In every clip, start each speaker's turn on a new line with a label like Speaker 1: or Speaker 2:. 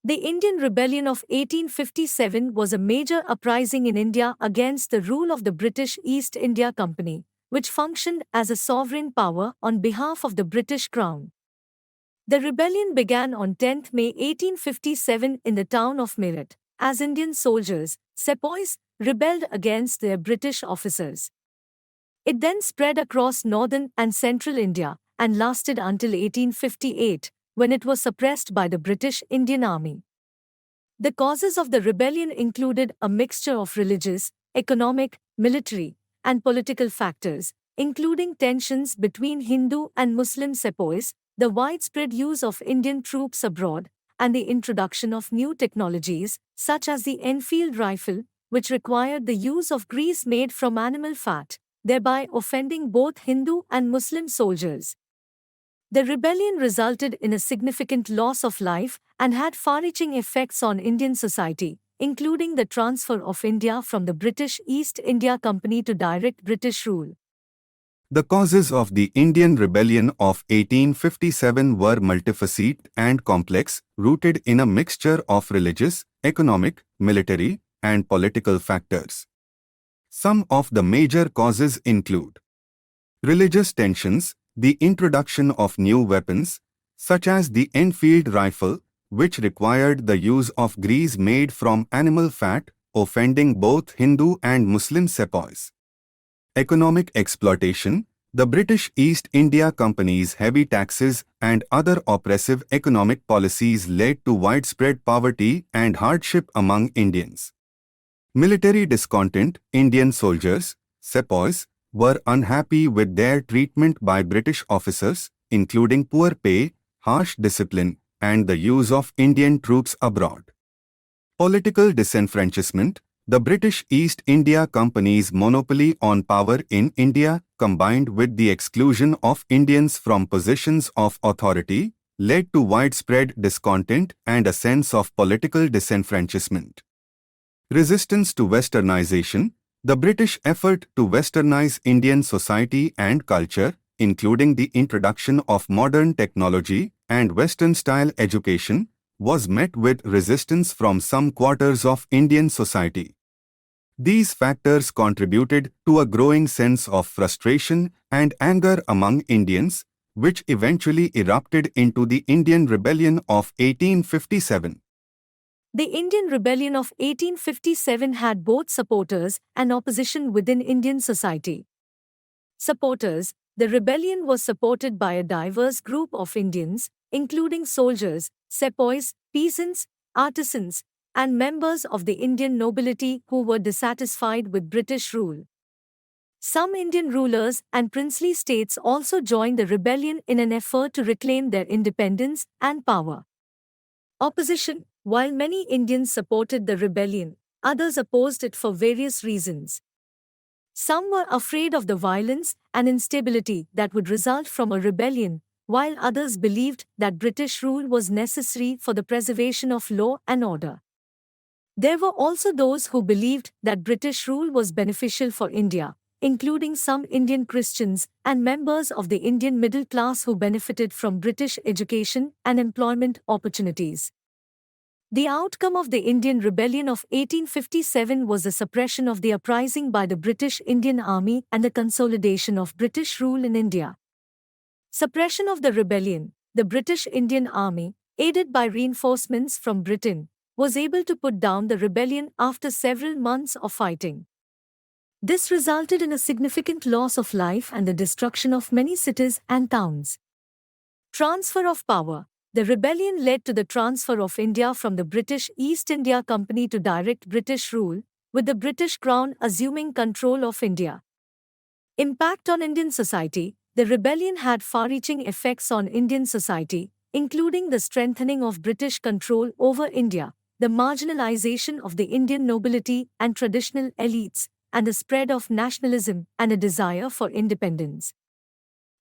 Speaker 1: The Indian Rebellion of 1857 was a major uprising in India against the rule of the British East India Company, which functioned as a sovereign power on behalf of the British Crown. The rebellion began on 10th May 1857 in the town of Meerut, as Indian soldiers, sepoys, rebelled against their British officers. It then spread across northern and central India and lasted until 1858, when it was suppressed by the British Indian Army. The causes of the rebellion included a mixture of religious, economic, military, and political factors, including tensions between Hindu and Muslim sepoys, the widespread use of Indian troops abroad, and the introduction of new technologies, such as the Enfield rifle, which required the use of grease made from animal fat, thereby offending both Hindu and Muslim soldiers. The rebellion resulted in a significant loss of life and had far-reaching effects on Indian society, including the transfer of India from the British East India Company to direct British rule.
Speaker 2: The causes of the Indian Rebellion of 1857 were multifaceted and complex, rooted in a mixture of religious, economic, military, and political factors. Some of the major causes include religious tensions, the introduction of new weapons, such as the Enfield rifle, which required the use of grease made from animal fat, offending both Hindu and Muslim sepoys. Economic exploitation, the British East India Company's heavy taxes and other oppressive economic policies led to widespread poverty and hardship among Indians. Military discontent, Indian soldiers, sepoys, were unhappy with their treatment by British officers, including poor pay, harsh discipline, and the use of Indian troops abroad. Political disenfranchisement, the British East India Company's monopoly on power in India, combined with the exclusion of Indians from positions of authority, led to widespread discontent and a sense of political disenfranchisement. Resistance to westernization, the British effort to westernize Indian society and culture, including the introduction of modern technology and Western-style education, was met with resistance from some quarters of Indian society. These factors contributed to a growing sense of frustration and anger among Indians, which eventually erupted into the Indian Rebellion of 1857.
Speaker 1: The Indian Rebellion of 1857 had both supporters and opposition within Indian society. Supporters, the rebellion was supported by a diverse group of Indians, including soldiers, sepoys, peasants, artisans, and members of the Indian nobility who were dissatisfied with British rule. Some Indian rulers and princely states also joined the rebellion in an effort to reclaim their independence and power. Opposition. While many Indians supported the rebellion, others opposed it for various reasons. Some were afraid of the violence and instability that would result from a rebellion, while others believed that British rule was necessary for the preservation of law and order. There were also those who believed that British rule was beneficial for India, including some Indian Christians and members of the Indian middle class who benefited from British education and employment opportunities. The outcome of the Indian Rebellion of 1857 was the suppression of the uprising by the British Indian Army and the consolidation of British rule in India. Suppression of the rebellion, the British Indian Army, aided by reinforcements from Britain, was able to put down the rebellion after several months of fighting. This resulted in a significant loss of life and the destruction of many cities and towns. Transfer of power. The rebellion led to the transfer of India from the British East India Company to direct British rule, with the British Crown assuming control of India. Impact on Indian society. The rebellion had far-reaching effects on Indian society, including the strengthening of British control over India, the marginalization of the Indian nobility and traditional elites, and the spread of nationalism and a desire for independence.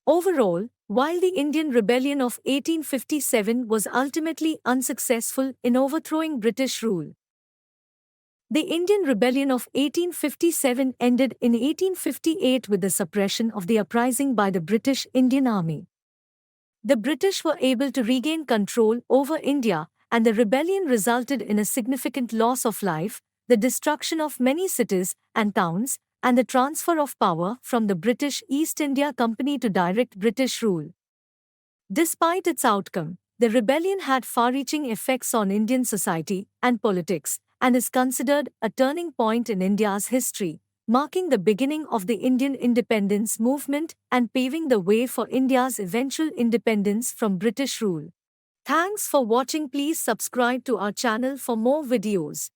Speaker 1: Overall, while the Indian Rebellion of 1857 was ultimately unsuccessful in overthrowing British rule, the Indian Rebellion of 1857 ended in 1858 with the suppression of the uprising by the British Indian Army. The British were able to regain control over India and the rebellion resulted in a significant loss of life, the destruction of many cities and towns, and the transfer of power from the British East India Company to direct British rule. Despite its outcome, the rebellion had far-reaching effects on Indian society and politics, and is considered a turning point in India's history, marking the beginning of the Indian independence movement and paving the way for India's eventual independence from British rule. Thanks for watching. Please subscribe to our channel for more videos.